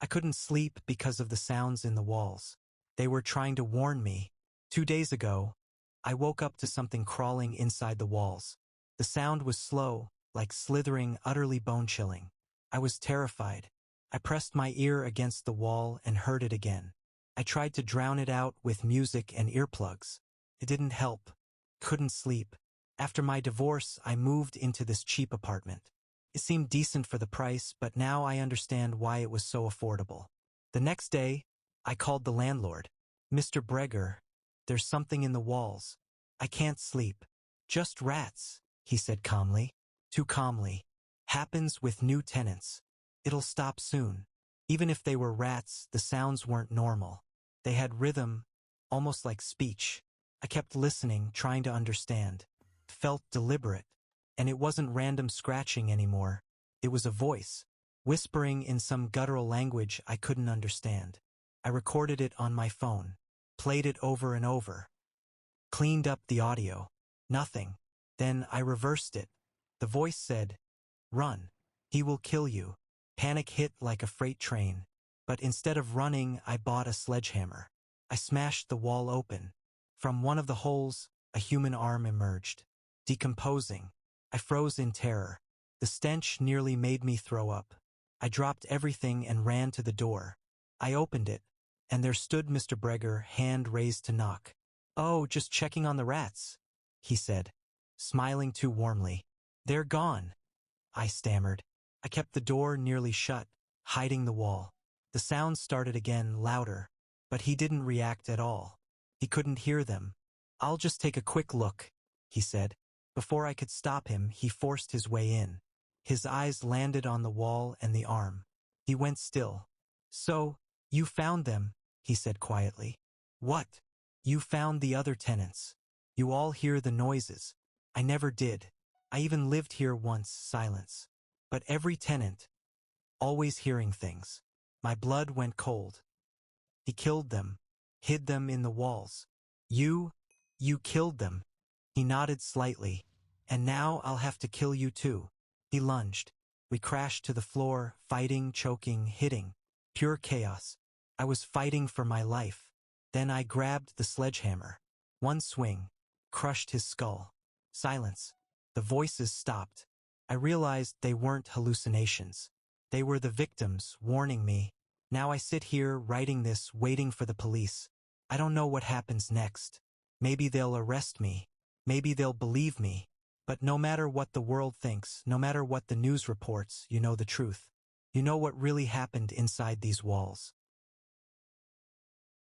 I couldn't sleep because of the sounds in the walls. They were trying to warn me. 2 days ago, I woke up to something crawling inside the walls. The sound was slow, like slithering, utterly bone-chilling. I was terrified. I pressed my ear against the wall and heard it again. I tried to drown it out with music and earplugs. It didn't help. Couldn't sleep. After my divorce, I moved into this cheap apartment. It seemed decent for the price, but now I understand why it was so affordable. The next day, I called the landlord. "Mr. Breger, there's something in the walls. I can't sleep." "Just rats," he said calmly. Too calmly. "Happens with new tenants. It'll stop soon." Even if they were rats, the sounds weren't normal. They had rhythm, almost like speech. I kept listening, trying to understand. It felt deliberate. And it wasn't random scratching anymore. It was a voice, whispering in some guttural language I couldn't understand. I recorded it on my phone, played it over and over, cleaned up the audio. Nothing. Then I reversed it. The voice said, "Run. He will kill you." Panic hit like a freight train. But instead of running, I bought a sledgehammer. I smashed the wall open. From one of the holes, a human arm emerged. Decomposing. I froze in terror. The stench nearly made me throw up. I dropped everything and ran to the door. I opened it, and there stood Mr. Breger, hand raised to knock. "Oh, just checking on the rats," he said, smiling too warmly. "They're gone," I stammered. I kept the door nearly shut, hiding the wall. The sounds started again, louder, but he didn't react at all. He couldn't hear them. "I'll just take a quick look," he said. Before I could stop him, he forced his way in. His eyes landed on the wall and the arm. He went still. "So, you found them," he said quietly. "What?" "You found the other tenants. You all hear the noises." "I never did. I even lived here once." Silence. "But every tenant, always hearing things." My blood went cold. "He killed them, hid them in the walls." You killed them." He nodded slightly. "And now I'll have to kill you too." He lunged. We crashed to the floor, fighting, choking, hitting. Pure chaos. I was fighting for my life. Then I grabbed the sledgehammer. One swing. Crushed his skull. Silence. The voices stopped. I realized they weren't hallucinations. They were the victims, warning me. Now I sit here, writing this, waiting for the police. I don't know what happens next. Maybe they'll arrest me. Maybe they'll believe me. But no matter what the world thinks, no matter what the news reports, you know the truth. You know what really happened inside these walls.